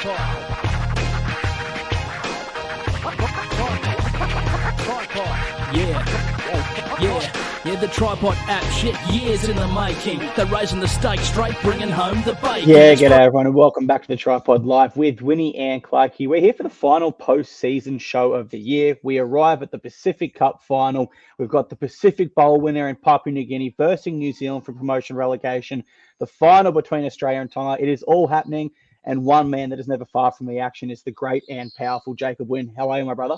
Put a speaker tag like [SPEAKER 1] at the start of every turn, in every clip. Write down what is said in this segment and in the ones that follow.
[SPEAKER 1] Yeah, the TryPod app, shit, years in the making. They're raising the stakes straight, bringing home the bacon.
[SPEAKER 2] Yeah, g'day everyone, and welcome back to the TryPod Live with Winnie and Clarkey. We're here for the final post-season show of the year. We arrive at the Pacific Cup final. We've got the Pacific Bowl winner in Papua New Guinea versus New Zealand for promotion relegation. The final between Australia and Tonga. It is all happening, and one man that is never far from the action is the great and powerful Jacob Wynn. How are you, my brother?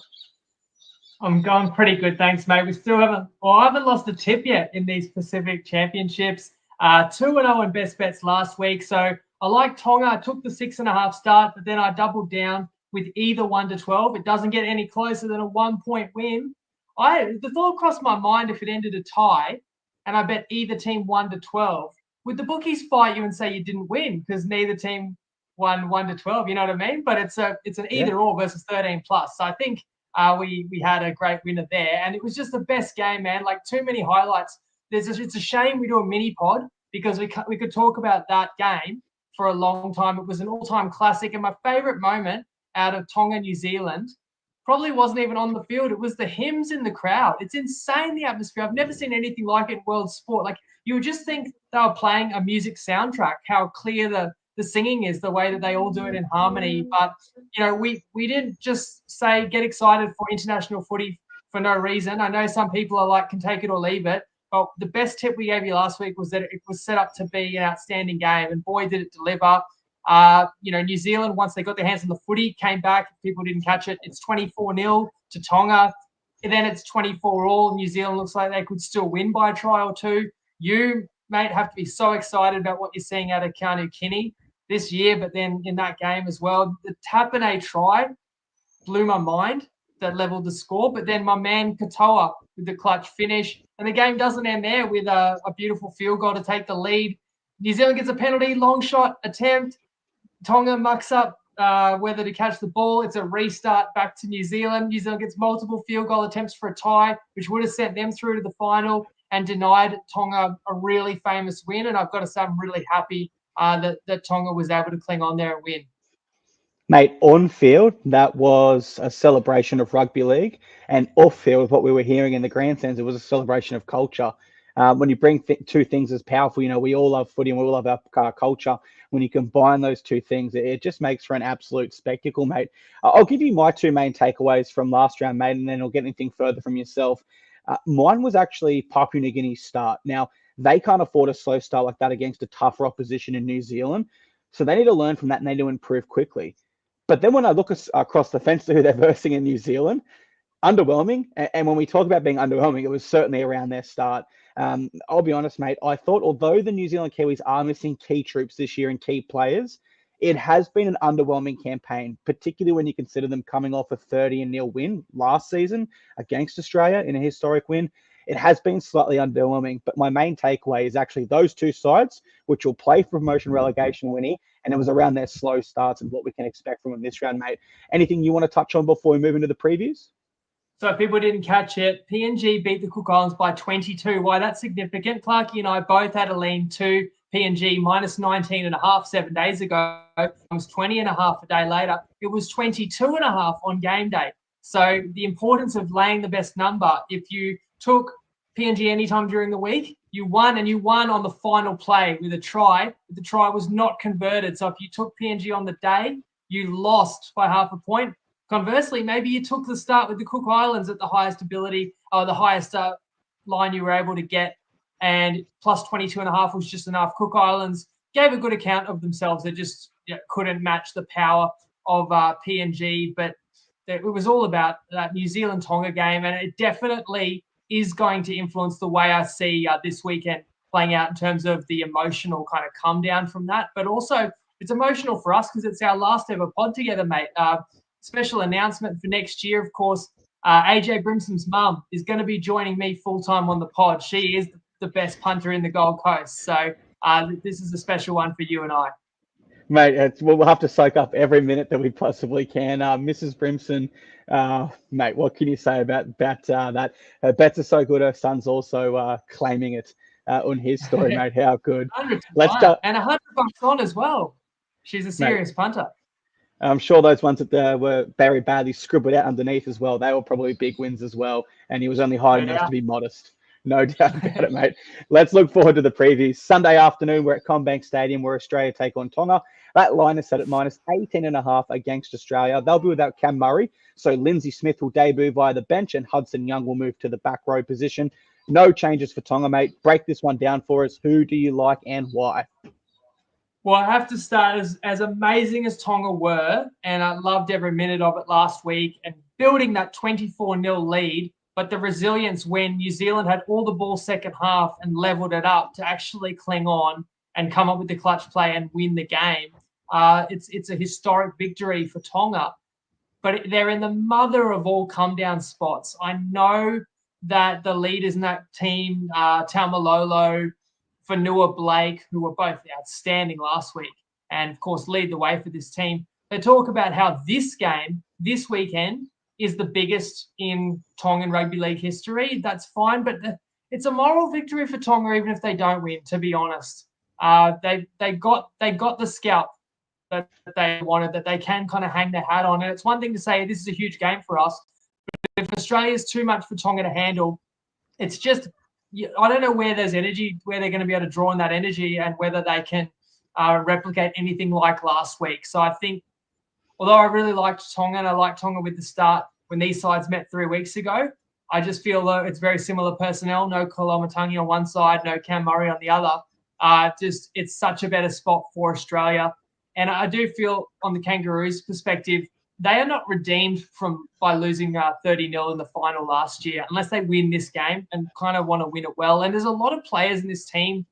[SPEAKER 3] I'm going pretty good, thanks, mate. I haven't lost a tip yet in these Pacific Championships. 2-0 in best bets last week. So I like Tonga. I took the 6.5 start, but then I doubled down with either 1-12. It doesn't get any closer than a 1-point win. The thought crossed my mind if it ended a tie, and I bet either team 1-12. Would the bookies fight you and say you didn't win because neither team won 1-12? You know what I mean? But it's an either or versus 13 plus. So I think we had a great winner there, and it was just the best game, man. Like, too many highlights. It's a shame we do a mini pod because we could talk about that game for a long time. It was an all-time classic, and my favorite moment out of Tonga, New Zealand, probably wasn't even on the field. It was the hymns in the crowd. It's insane, the atmosphere. I've never seen anything like it in world sport. Like, you would just think they were playing a music soundtrack, how clear the singing is, the way that they all do it in harmony. But, you know, we didn't just say get excited for international footy for no reason. I know some people are like, can take it or leave it. But the best tip we gave you last week was that it was set up to be an outstanding game, and boy, did it deliver. New Zealand, once they got their hands on the footy, came back. If people didn't catch it, it's 24-0 to Tonga. And then it's 24-all. New Zealand looks like they could still win by a try or two. You, mate, have to be so excited about what you're seeing out of Clarkey this year, but then in that game as well. The Tapine try blew my mind, that leveled the score, but then my man Katoa with the clutch finish, and the game doesn't end there with a beautiful field goal to take the lead. New Zealand gets a penalty, long shot attempt. Tonga mucks up whether to catch the ball. It's a restart back to New Zealand. New Zealand gets multiple field goal attempts for a tie, which would have sent them through to the final and denied Tonga a really famous win. And I've got to say, I'm really happy that Tonga was able to cling on there and win.
[SPEAKER 2] Mate, on field, that was a celebration of rugby league, and off field, what we were hearing in the grandstands, it was a celebration of culture. When you bring two things as powerful, you know, we all love footy and we all love our culture. When you combine those two things, it just makes for an absolute spectacle, mate. I'll give you my two main takeaways from last round, mate, and then I'll get anything further from yourself. Mine was actually Papua New Guinea's start. Now, they can't afford a slow start like that against a tougher opposition in New Zealand. So they need to learn from that and they need to improve quickly. But then when I look across the fence to who they're versing in New Zealand, underwhelming. And when we talk about being underwhelming, it was certainly around their start. I'll be honest, mate, I thought although the New Zealand Kiwis are missing key troops this year and key players, it has been an underwhelming campaign, particularly when you consider them coming off a 30-0 win last season against Australia in a historic win. It has been slightly underwhelming, but my main takeaway is actually those two sides, which will play for promotion relegation, Winnie, and it was around their slow starts and what we can expect from them this round, mate. Anything you want to touch on before we move into the previews?
[SPEAKER 3] So if people didn't catch it, PNG beat the Cook Islands by 22. Why that's significant? Clarkey and I both had a lean to PNG minus 19.5 7 days ago. It was 20.5 a day later. It was 22.5 on game day. So the importance of laying the best number. If you took PNG anytime during the week, you won, and you won on the final play with a try. The try was not converted. So if you took PNG on the day, you lost by half a point. Conversely, maybe you took the start with the Cook Islands at the highest ability or the highest line you were able to get, and plus 22.5 was just enough. Cook Islands gave a good account of themselves. They just couldn't match the power of PNG, but it was all about that New Zealand-Tonga game, and it definitely is going to influence the way I see this weekend playing out in terms of the emotional kind of come down from that. But also, it's emotional for us because it's our last ever pod together, mate. Special announcement for next year, of course. AJ Brimson's mum is going to be joining me full-time on the pod. She is the best punter in the Gold Coast. So this is a special one for you and I.
[SPEAKER 2] Mate, we'll have to soak up every minute that we possibly can. Mrs. Brimson, mate, what can you say about that? Her bets are so good. Her son's also claiming it on his story, mate. How good.
[SPEAKER 3] Let's go. And $100 on as well. She's a serious punter.
[SPEAKER 2] I'm sure those ones that were very badly scribbled out underneath as well, they were probably big wins as well. And he was only hiding those to be modest. No doubt about it, mate. Let's look forward to the previews. Sunday afternoon, we're at Combank Stadium where Australia take on Tonga. That line is set at minus 18.5 against Australia. They'll be without Cam Murray. So Lindsay Smith will debut via the bench and Hudson Young will move to the back row position. No changes for Tonga, mate. Break this one down for us. Who do you like and why?
[SPEAKER 3] Well, I have to start as amazing as Tonga were, and I loved every minute of it last week, and building that 24-0 lead, but the resilience when New Zealand had all the ball second half and leveled it up to actually cling on and come up with the clutch play and win the game. It's a historic victory for Tonga, but they're in the mother of all come-down spots. I know that the leaders in that team, Taumalolo, Fanua Blake, who were both outstanding last week and, of course, lead the way for this team. They talk about how this game, this weekend, is the biggest in Tongan rugby league history. That's fine, but it's a moral victory for Tonga even if they don't win, to be honest. They got the scalp that they wanted, that they can kind of hang their hat on. And it's one thing to say this is a huge game for us, but if Australia's too much for Tonga to handle, it's just – I don't know where there's energy, where they're going to be able to draw on that energy and whether they can replicate anything like last week. So I think, although I really liked Tonga and I liked Tonga with the start when these sides met 3 weeks ago, I just feel though it's very similar personnel. No Kolomatangi on one side, no Cam Murray on the other. It's such a better spot for Australia. And I do feel on the Kangaroos' perspective, they are not redeemed by losing 30-0 in the final last year unless they win this game and kind of want to win it well. And there's a lot of players in this team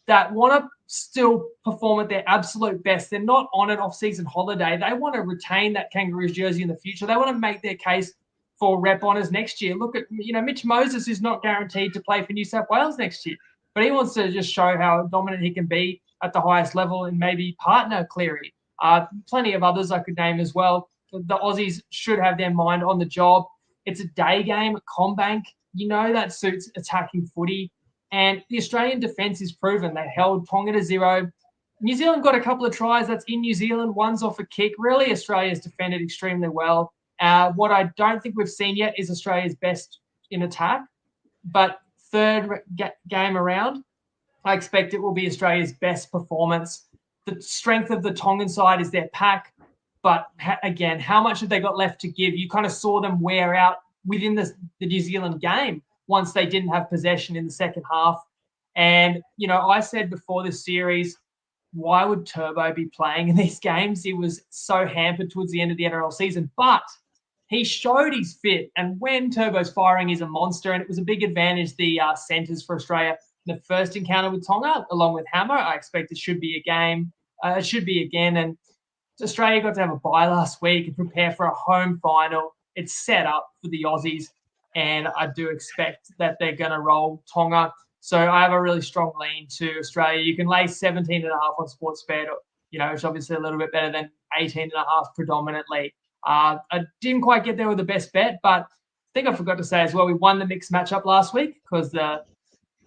[SPEAKER 3] that want to still perform at their absolute best. They're not on an off-season holiday. They want to retain that Kangaroos jersey in the future. They want to make their case for rep honours next year. Look at, Mitch Moses is not guaranteed to play for New South Wales next year, but he wants to just show how dominant he can be at the highest level and maybe partner Cleary. Plenty of others I could name as well. The Aussies should have their mind on the job. It's a day game at Combank. That suits attacking footy. And the Australian defence is proven. They held Tonga to 0. New Zealand got a couple of tries. That's in New Zealand. One's off a kick. Really, Australia's defended extremely well. What I don't think we've seen yet is Australia's best in attack. But third game around, I expect it will be Australia's best performance. The strength of the Tongan side is their pack. But again, how much have they got left to give? You kind of saw them wear out within the New Zealand game once they didn't have possession in the second half. And, I said before this series, why would Turbo be playing in these games? He was so hampered towards the end of the NRL season. But he showed he's fit. And when Turbo's firing, he's a monster. And it was a big advantage, the centres for Australia. The first encounter with Tonga, along with Hammer, I expect it should be a game. It should be again. And Australia got to have a bye last week and prepare for a home final. It's set up for the Aussies, and I do expect that they're going to roll Tonga. So I have a really strong lean to Australia. You can lay 17.5 on Sportsbet, which obviously a little bit better than 18.5 predominantly. I didn't quite get there with the best bet, but I think I forgot to say as well, we won the mixed matchup last week because the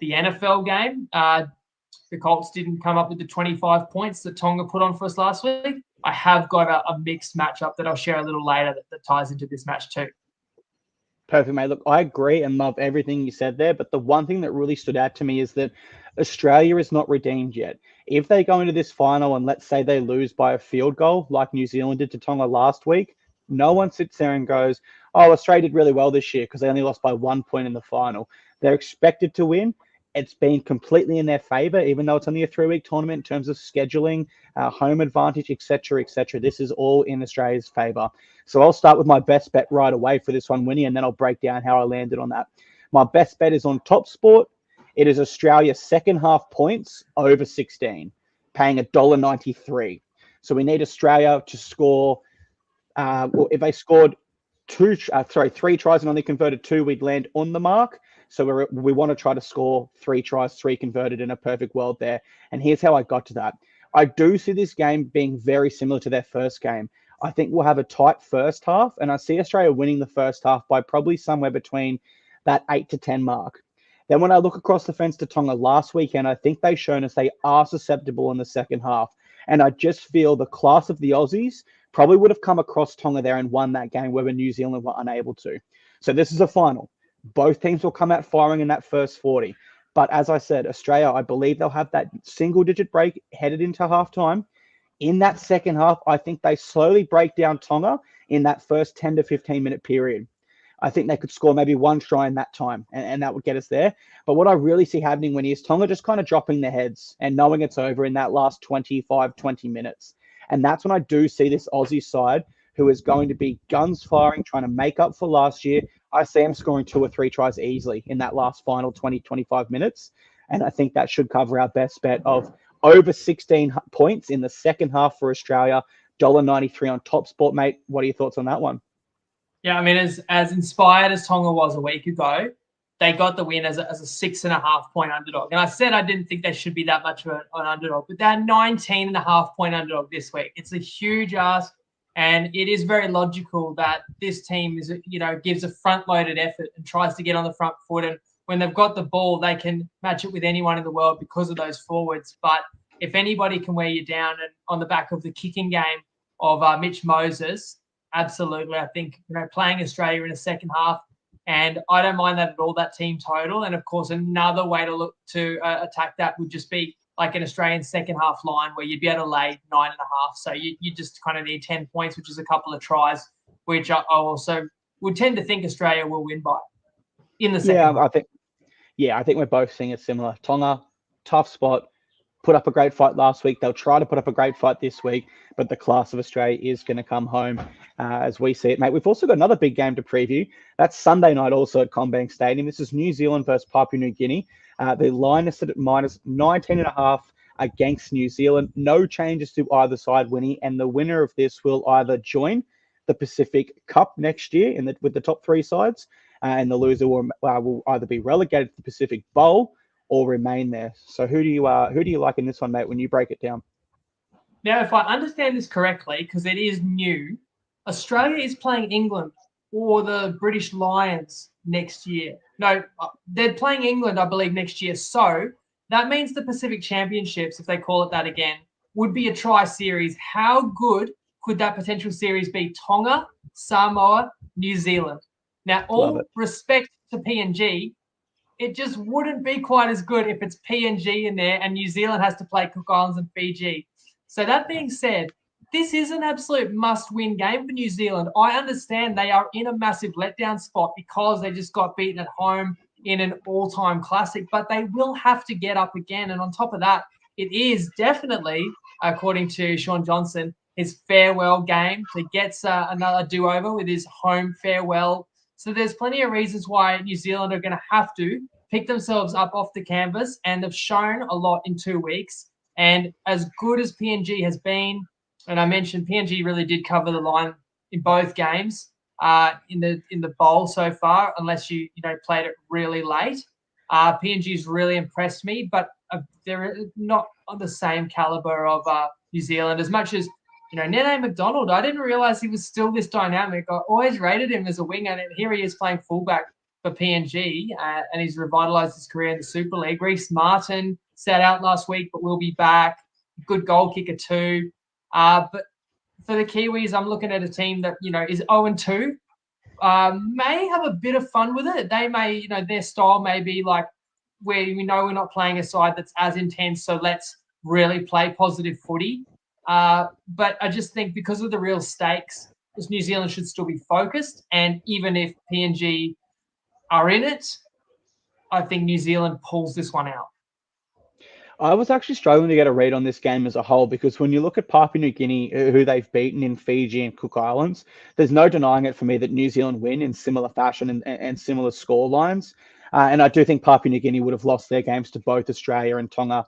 [SPEAKER 3] NFL game, the Colts didn't come up with the 25 points that Tonga put on for us last week. I have got a mixed matchup that I'll share a little later that ties into this match too.
[SPEAKER 2] Perfect, mate. Look, I agree and love everything you said there, but the one thing that really stood out to me is that Australia is not redeemed yet. If they go into this final and let's say they lose by a field goal like New Zealand did to Tonga last week, no one sits there and goes, oh, Australia did really well this year because they only lost by 1 point in the final. They're expected to win. It's been completely in their favor, even though it's only a 3-week tournament in terms of scheduling, home advantage, etc., etc. This is all in Australia's favor. So I'll start with my best bet right away for this one, Winnie, and then I'll break down how I landed on that. My best bet is on Top Sport. It is Australia second half points over 16, paying $1.93. So we need Australia to score. If they scored 3 tries and only converted 2, we'd land on the mark. So we want to try to score 3 tries, 3 converted in a perfect world there. And here's how I got to that. I do see this game being very similar to their first game. I think we'll have a tight first half, and I see Australia winning the first half by probably somewhere between that 8 to 10 mark. Then when I look across the fence to Tonga last weekend, I think they've shown us they are susceptible in the second half. And I just feel the class of the Aussies probably would have come across Tonga there and won that game where New Zealand were unable to. So this is a final. Both teams will come out firing in that first 40. But as I said, Australia, I believe they'll have that single-digit break headed into halftime. In that second half, I think they slowly break down Tonga in that first 10 to 15-minute period. I think they could score maybe one try in that time, and that would get us there. But what I really see happening when is Tonga just kind of dropping their heads and knowing it's over in that last 25, 20 minutes. And that's when I do see this Aussie side who is going to be guns firing, trying to make up for last year. I see them scoring 2 or 3 tries easily in that last final 20, 25 minutes. And I think that should cover our best bet of over 16 points in the second half for Australia. $1.93 on Top Sport, mate. What are your thoughts on that one?
[SPEAKER 3] Yeah, I mean, as inspired as Tonga was a week ago, they got the win as a 6.5 point underdog. And I said I didn't think they should be that much of an underdog, but they're 19.5 point underdog this week. It's a huge ask, and it is very logical that this team is, gives a front-loaded effort and tries to get on the front foot. And when they've got the ball, they can match it with anyone in the world because of those forwards. But if anybody can wear you down, and on the back of the kicking game of Mitch Moses, absolutely. I think, playing Australia in a second half, and I don't mind that at all, that team total. And, of course, another way to look to attack that would just be like an Australian second half line where you'd be able to lay 9.5. So you just kind of need 10 points, which is a couple of tries, which I also would tend to think Australia will win by in the second half.
[SPEAKER 2] I think we're both seeing it similar. Tonga, tough spot. Put up a great fight last week. They'll try to put up a great fight this week, but the class of Australia is going to come home as we see it, mate. We've also got another big game to preview. That's Sunday night also at CommBank Stadium. This is New Zealand versus Papua New Guinea. The line is set at minus 19.5 against New Zealand. No changes to either side, Winnie, and the winner of this will either join the Pacific Cup next year with the top 3 sides, and the loser will either be relegated to the Pacific Bowl or remain there. So who do you like in this one, mate, when you break it down?
[SPEAKER 3] Now, if I understand this correctly, because it is new, Australia is playing England or the British Lions next year. No, they're playing England, I believe, next year. So that means the Pacific Championships, if they call it that again, would be a tri-series. How good could that potential series be? Tonga, Samoa, New Zealand. Now, all respect to PNG, it just wouldn't be quite as good if it's PNG in there and New Zealand has to play Cook Islands and Fiji. So that being said, this is an absolute must-win game for New Zealand. I understand they are in a massive letdown spot because they just got beaten at home in an all-time classic, but they will have to get up again. And on top of that, it is definitely, according to Sean Johnson, his farewell game. So he gets another do-over with his home farewell. So there's plenty of reasons why New Zealand are going to have to pick themselves up off the canvas, and they've shown a lot in 2 weeks. And as good as PNG has been, and I mentioned PNG really did cover the line in both games in the bowl so far, unless you played it really late. PNG's really impressed me, but they're not on the same caliber of New Zealand. As much as Nene McDonald, I didn't realize he was still this dynamic. I always rated him as a winger, and here he is playing fullback for PNG, and he's revitalised his career in the Super League. Reece Martin sat out last week, but will be back. Good goal kicker too. But for the Kiwis, I'm looking at a team that is 0-2. May have a bit of fun with it. They may, their style may be like where we know we're not playing a side that's as intense, so let's really play positive footy. But I just think because of the real stakes, New Zealand should still be focused. And even if PNG are in it, I think New Zealand pulls this one out.
[SPEAKER 2] I was actually struggling to get a read on this game as a whole, because when you look at Papua New Guinea, who they've beaten in Fiji and Cook Islands, there's no denying it for me that New Zealand win in similar fashion and similar score lines. And I do think Papua New Guinea would have lost their games to both Australia and Tonga,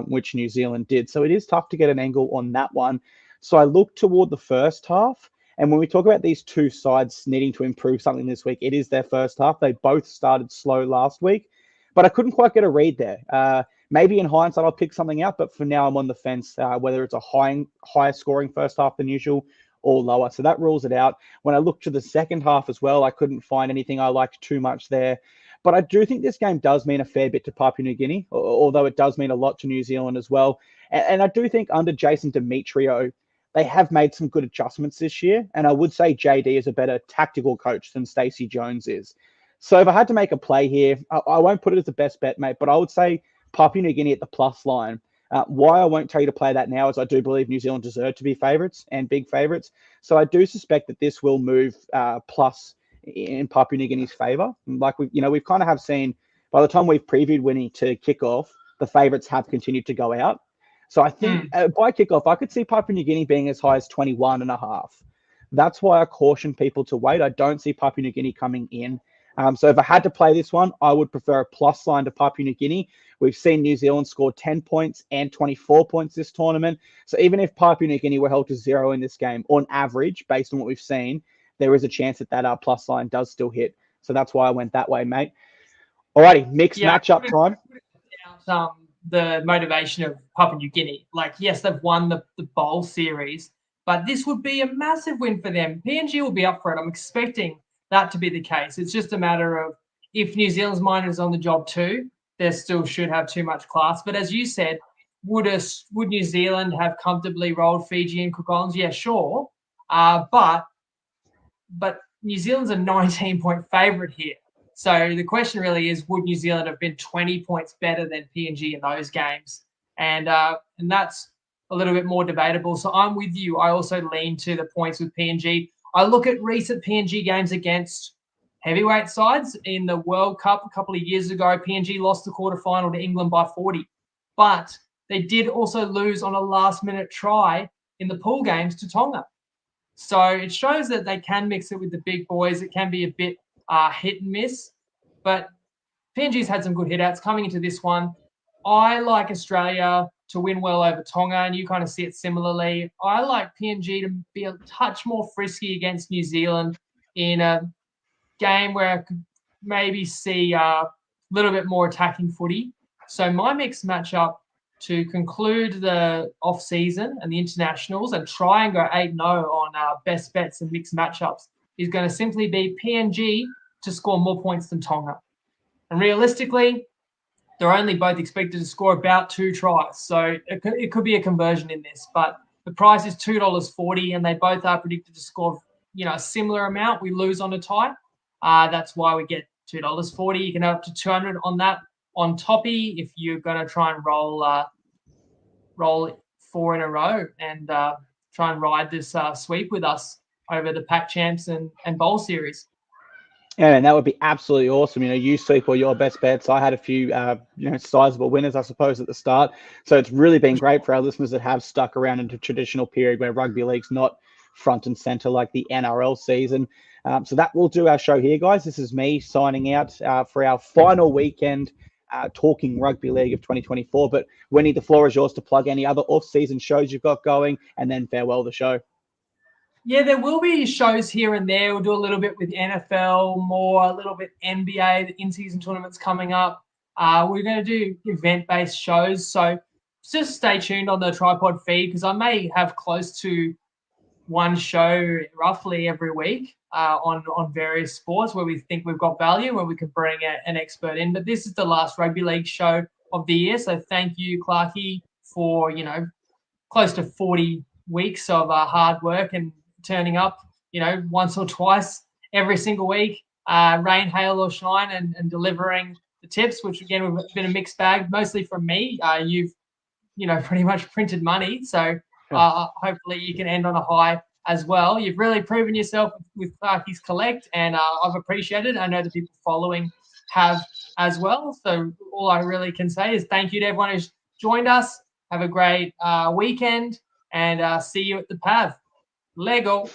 [SPEAKER 2] which New Zealand did. So it is tough to get an angle on that one. So I look toward the first half. And when we talk about these two sides needing to improve something this week, it is their first half. They both started slow last week, but I couldn't quite get a read there. Maybe in hindsight, I'll pick something out, but for now I'm on the fence, whether it's a higher scoring first half than usual or lower. So that rules it out. When I look to the second half as well, I couldn't find anything I liked too much there. But I do think this game does mean a fair bit to Papua New Guinea, although it does mean a lot to New Zealand as well. And I do think under Jason Demetrio, they have made some good adjustments this year. And I would say JD is a better tactical coach than Stacey Jones is. So if I had to make a play here, I won't put it as the best bet, mate, but I would say Papua New Guinea at the plus line. Why I won't tell you to play that now is I do believe New Zealand deserve to be favourites and big favourites. So I do suspect that this will move plus in Papua New Guinea's favour. Like we've kind of have seen by the time we've previewed winning to kick off, the favourites have continued to go out. So I think by kickoff, I could see Papua New Guinea being as high as 21.5. That's why I caution people to wait. I don't see Papua New Guinea coming in. So if I had to play this one, I would prefer a plus line to Papua New Guinea. We've seen New Zealand score 10 points and 24 points this tournament. So even if Papua New Guinea were held to 0 in this game, on average, based on what we've seen, there is a chance that plus line does still hit. So that's why I went that way, mate. Alrighty, mixed matchup time.
[SPEAKER 3] The motivation of Papua New Guinea. Like, yes, they've won the bowl series, but this would be a massive win for them. PNG will be up for it. I'm expecting that to be the case. It's just a matter of if New Zealand's mind is on the job too, they still should have too much class. But as you said, would New Zealand have comfortably rolled Fiji and Cook Islands? Yeah, sure. But New Zealand's a 19-point favourite here. So the question really is, would New Zealand have been 20 points better than PNG in those games? And that's a little bit more debatable. So I'm with you. I also lean to the points with PNG. I look at recent PNG games against heavyweight sides. In the World Cup a couple of years ago, PNG lost the quarterfinal to England by 40. But they did also lose on a last-minute try in the pool games to Tonga. So it shows that they can mix it with the big boys. It can be a bit hit and miss, but PNG's had some good hit-outs coming into this one. I like Australia to win well over Tonga, and you kind of see it similarly. I like PNG to be a touch more frisky against New Zealand in a game where I could maybe see a little bit more attacking footy. So my mixed matchup to conclude the off-season and the internationals and try and go 8-0 on best bets and mixed matchups is going to simply be PNG to score more points than Tonga. And realistically, they're only both expected to score about 2 tries. So it could be a conversion in this, but the price is $2.40 and they both are predicted to score, a similar amount. We lose on a tie. That's why we get $2.40. You can have up to 200 on that on toppy if you're going to try and roll 4 in a row and try and ride this sweep with us over the Pac Champs and Bowl Series.
[SPEAKER 2] Yeah, and that would be absolutely awesome. You sweep all your best bets. I had a few, sizable winners, I suppose, at the start. So it's really been great for our listeners that have stuck around into a traditional period where rugby league's not front and center like the NRL season. So that will do our show here, guys. This is me signing out for our final weekend talking rugby league of 2024. But Winnie, the floor is yours to plug any other off-season shows you've got going, and then farewell the show.
[SPEAKER 3] Yeah, there will be shows here and there. We'll do a little bit with NFL, a little bit NBA, the in-season tournaments coming up. We're going to do event-based shows. So just stay tuned on the TryPod feed because I may have close to one show roughly every week on various sports where we think we've got value, where we can bring an expert in. But this is the last rugby league show of the year. So thank you, Clarkey, for, close to 40 weeks of hard work and turning up, once or twice every single week, rain, hail or shine, and delivering the tips, which again, have been a mixed bag, mostly from me. You've, pretty much printed money. So hopefully you can end on a high as well. You've really proven yourself with Clarkey's Collect, and I've appreciated it. I know the people following have as well. So all I really can say is thank you to everyone who's joined us. Have a great weekend, and see you at the PAV. Lego.